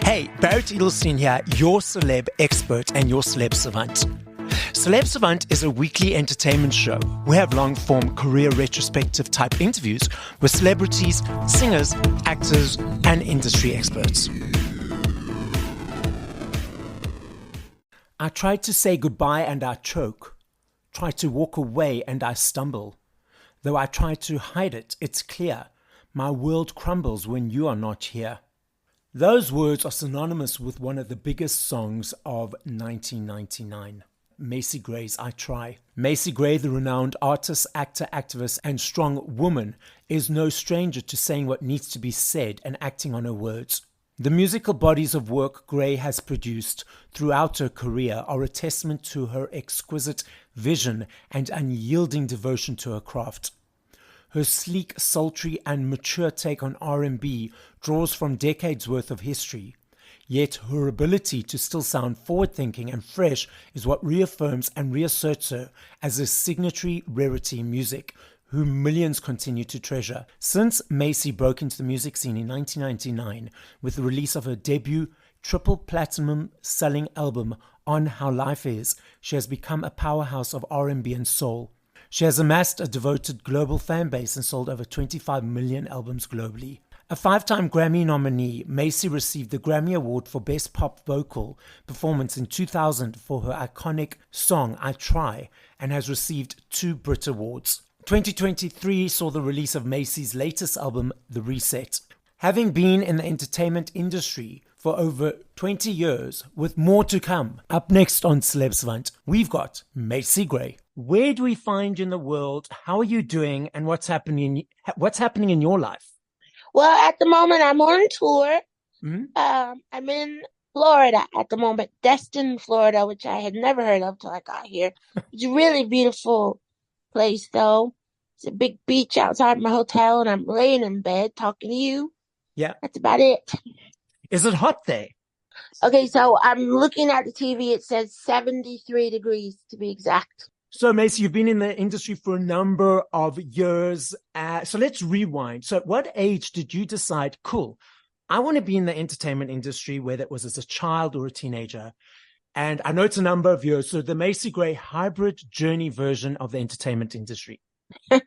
Hey, Barrett Edelstein here, your celeb expert and your Celeb Savant. Celeb Savant is a weekly entertainment show. We have long-form career retrospective type interviews with celebrities, singers, actors, and industry experts. I try to say goodbye and I choke. Try to walk away and I stumble. Though I try to hide it, it's clear. My world crumbles when you are not here. Those words are synonymous with one of the biggest songs of 1999, Macy Gray's I Try. Macy Gray, the renowned artist, actor, activist, and strong woman, is no stranger to saying what needs to be said and acting on her words. The musical bodies of work Gray has produced throughout her career are a testament to her exquisite vision and unyielding devotion to her craft. Her sleek, sultry, and mature take on R&B draws from decades' worth of history. Yet her ability to still sound forward-thinking and fresh is what reaffirms and reasserts her as a signatory rarity in music, whom millions continue to treasure. Since Macy broke into the music scene in 1999 with the release of her debut triple platinum selling album On How Life Is, she has become a powerhouse of R&B and soul. She has amassed a devoted global fan base and sold over 25 million albums globally. A 5-time Grammy nominee, Macy received the Grammy Award for Best Pop Vocal Performance in 2000 for her iconic song I Try, and has received 2 Brit Awards. 2023 saw the release of Macy's latest album, The Reset. Having been in the entertainment industry for over 20 years, with more to come. Up next on Celeb Savant, we've got Macy Gray. Where do we find you in the world? How are you doing? And what's happening in your life? Well, at the moment, I'm on tour. I'm in Florida at the moment, Destin, Florida, which I had never heard of till I got here. It's a really beautiful place, though. It's a big beach outside my hotel, and I'm laying in bed talking to you. Yeah. That's about it. Is it hot there? Okay, so I'm looking at the TV. It says 73 degrees to be exact. So, Macy, you've been in the industry for a number of years. So let's rewind. So at what age did you decide, cool, I want to be in the entertainment industry, whether it was as a child or a teenager? And I know it's a number of years. So the Macy Gray hybrid journey version of the entertainment industry. No,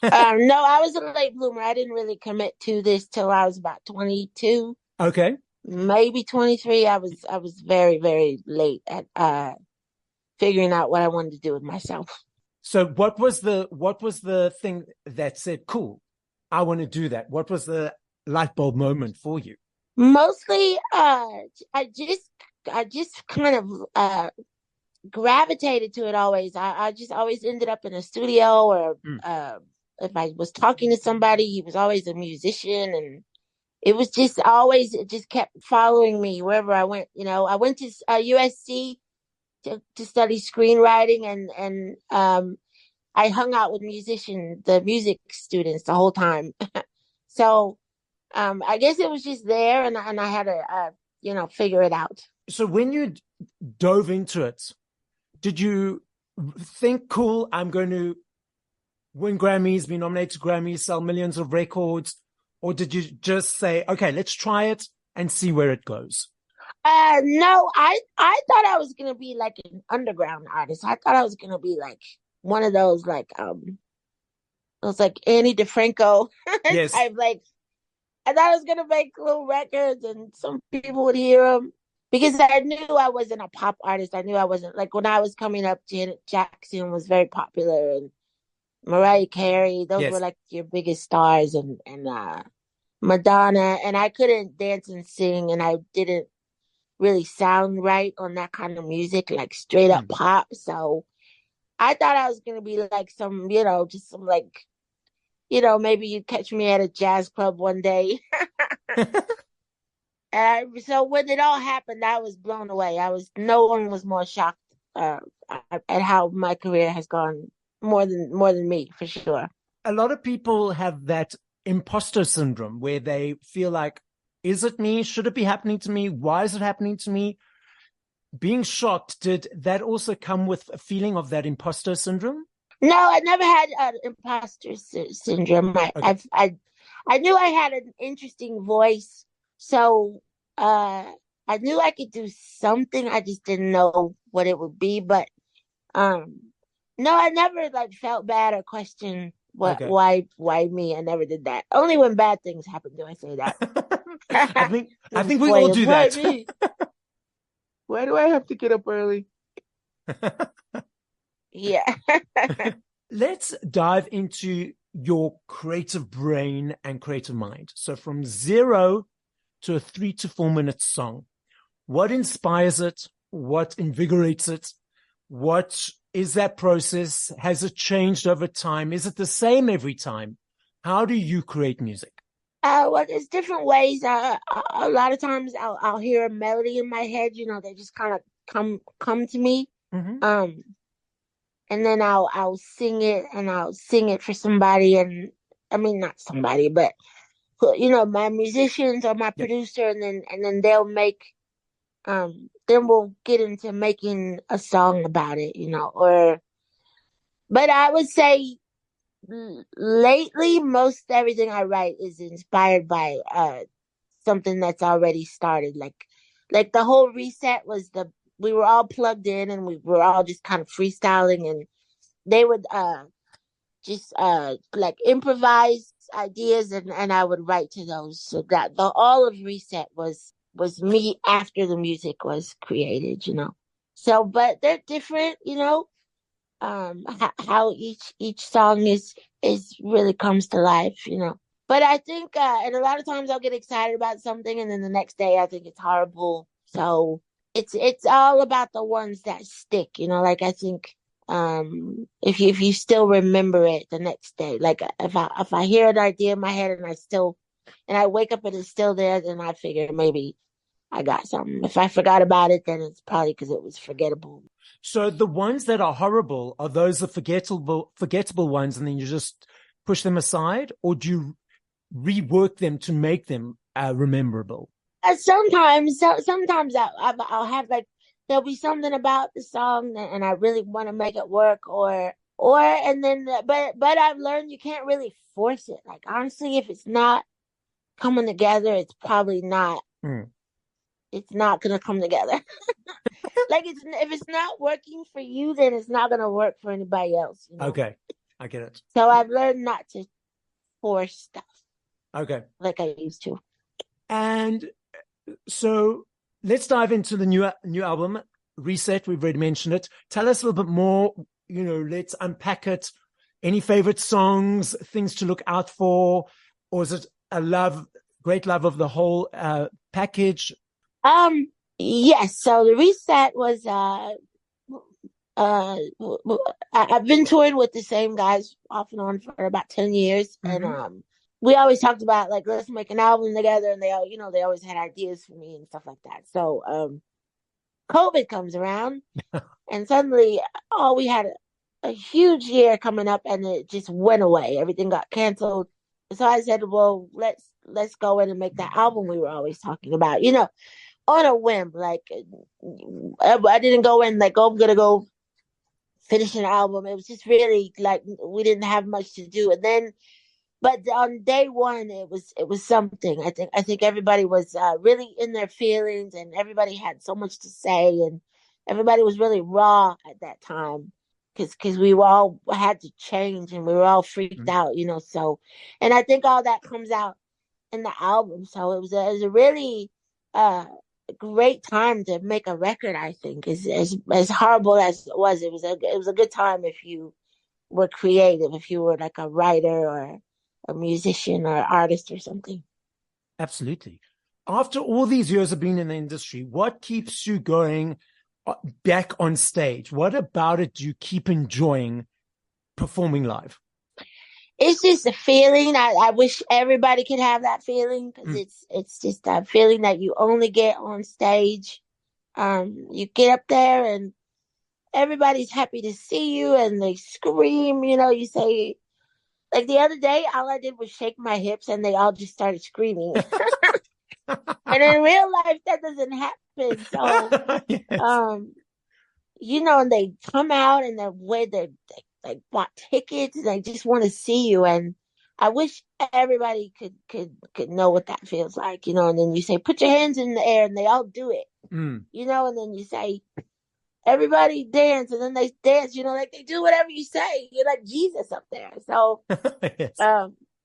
I was a late bloomer. I didn't really commit to this till I was about 22. Okay. Maybe 23. I was very, very late at figuring out what I wanted to do with myself. So what was the thing that said, cool, I want to do that? What was the light bulb moment for you? Mostly, I just kind of gravitated to it always. I just always ended up in a studio, or if I was talking to somebody, he was always a musician, and it was just always, it just kept following me wherever I went. You know, I went to USC to study screenwriting, and I hung out with the music students the whole time. So I guess it was just there, and I had to figure it out. So when you dove into it, did you think, cool, I'm going to win Grammys, be nominated to Grammys, sell millions of records? Or did you just say, okay, let's try it and see where it goes? No, I thought I was going to be like an underground artist. I thought I was going to be like one of those like Annie DeFranco yes. I thought I was going to make little records and some people would hear them, because I knew I wasn't a pop artist. I knew I wasn't, like, when I was coming up, Janet Jackson was very popular, and Mariah Carey, those were like your biggest stars, and Madonna, and I couldn't dance and sing, and I didn't really sound right on that kind of music, like straight up pop. So I thought I was going to be like some, just some like, maybe you'd catch me at a jazz club one day. So when it all happened, I was blown away. No one was more shocked at how my career has gone, more than me, for sure. A lot of people have that imposter syndrome where they feel like, is it me? Should it be happening to me? Why is it happening to me? Being shocked, did that also come with a feeling of that imposter syndrome? No, I never had imposter syndrome. Okay. I knew I had an interesting voice, so I knew I could do something. I just didn't know what it would be. But um, no, I never like felt bad or questioned Okay. why me. I never did that. Only when bad things happen do I say that. I think I Then think we all explain do why that. me. Why do I have to get up early? Yeah. Let's dive into your creative brain and creative mind. So from 0 to a 3 to 4 minute song, what inspires it? What invigorates it? What is that process? Has it changed over time? Is it the same every time? How do you create music? Well, there's different ways. A lot of times I'll hear a melody in my head. They just kind of come to me. Mm-hmm. Um, and then I'll sing it, and I'll sing it for somebody, and I mean not somebody, but my musicians or my Yep. producer, and then they'll make. Then we'll get into making a song about it, or. But I would say lately, most everything I write is inspired by something that's already started. Like the whole reset was we were all plugged in and we were all just kind of freestyling, and they would just like improvise ideas, and I would write to those. So that the all of reset was me after the music was created. So but they're different. How each song is really comes to life. But I think and a lot of times I'll get excited about something, and then the next day I think it's horrible. So it's all about the ones that stick. Like I think if you still remember it the next day, like if I hear an idea in my head and I wake up and it's still there, then I figure maybe I got something. If I forgot about it, then it's probably because it was forgettable. So the ones that are horrible, are those the forgettable ones, and then you just push them aside, or do you rework them to make them rememberable? Sometimes I'll have like there'll be something about the song and I really want to make it work, and then but I've learned you can't really force it. Like honestly, if it's not coming together, it's probably not. Mm. It's not gonna come together. Like if it's not working for you, then it's not gonna work for anybody else. Okay, I get it. So I've learned not to force stuff Okay, like I used to. and so let's dive into the new album, Reset. We've already mentioned it. Tell us a little bit more. Let's unpack it. Any favorite songs, things to look out for, or is it great love of the whole package? Um, yes. So the reset was I've been touring with the same guys off and on for about 10 years, and Mm-hmm. we always talked about like let's make an album together, and they always had ideas for me and stuff like that. So COVID comes around, and suddenly we had a huge year coming up, and it just went away. Everything got canceled. So I said, well, let's go in and make that album we were always talking about. On a whim. Like I didn't go in like, oh, I'm gonna go finish an album. It was just really like we didn't have much to do. And then, but on day one, it was something. I think everybody was really in their feelings, and everybody had so much to say, and everybody was really raw at that time. Because we all had to change, and we were all freaked out. So, and I think all that comes out in the album. So it was a really great time to make a record. I think as horrible as it was a good time if you were creative, if you were like a writer or a musician or artist or something. Absolutely. After all these years of being in the industry, what keeps you going back on stage? What about it do you keep enjoying performing live? It's just a feeling. I wish everybody could have that feeling because Mm. it's just a feeling that you only get on stage. You get up there and everybody's happy to see you and they scream. You say like the other day, all I did was shake my hips and they all just started screaming. And in real life, that doesn't happen. So, Yes. and they come out and the way they like bought tickets and I just want to see you. And I wish everybody could know what that feels like, you know. And then you say, put your hands in the air, and they all do it, you know. And then you say, everybody dance, and then they dance, you know, like they do whatever you say. You're like Jesus up there. So, Yes.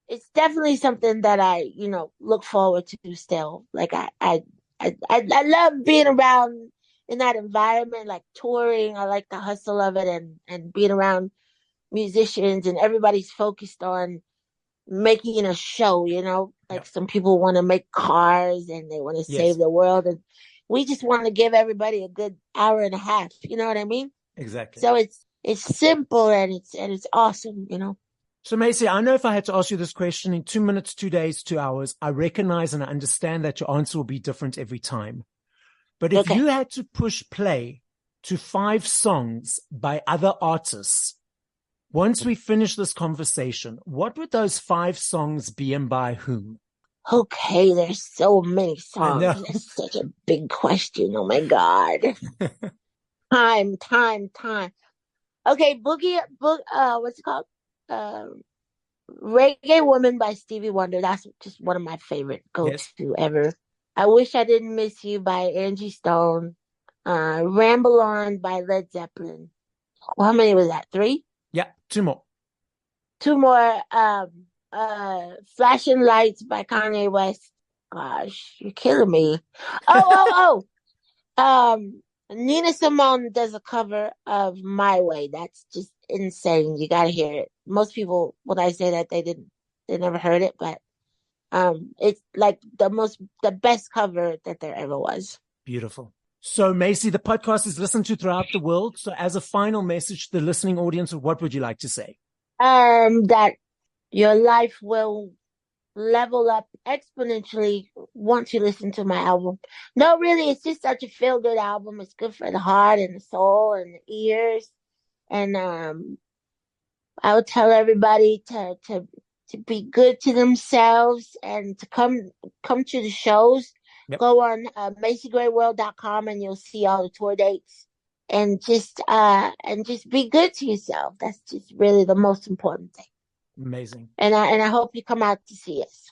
it's definitely something that I, you know, look forward to still. Like I love being around in that environment, like touring. I like the hustle of it, and being around musicians, and everybody's focused on making a show, you know. Like some people want to make cars and they want to save the world, and we just want to give everybody a good hour and a half, you know what I mean? Exactly. So it's simple, and it's awesome, you know. So Macy, I know if I had to ask you this question in 2 minutes, 2 days, 2 hours, I recognize and I understand that your answer will be different every time. But if you had to push play to 5 songs by other artists, once we finish this conversation, what would those 5 songs be and by whom? Okay, there's so many songs. That's such a big question. Oh my God. Time. Okay, what's it called? Reggae Woman by Stevie Wonder. That's just one of my favorite go-to ever. I Wish I Didn't Miss You by Angie Stone. Ramble On by Led Zeppelin. Well, how many was that? 3? Yeah, 2 more. 2 more. Flashing Lights by Kanye West. Gosh, you're killing me. Nina Simone does a cover of My Way. That's just insane. You gotta hear it. Most people, when I say that, they never heard it, but it's like the best cover that there ever was. Beautiful. So Macy, the podcast is listened to throughout the world. So as a final message to the listening audience, what would you like to say? That your life will level up exponentially once you listen to my album. No, really, it's just such a feel-good album. It's good for the heart and the soul and the ears. And I would tell everybody to be good to themselves and to come to the shows. Go on MacyGrayWorld.com and you'll see all the tour dates. And just be good to yourself. That's just really the most important thing. Amazing. And I hope you come out to see us.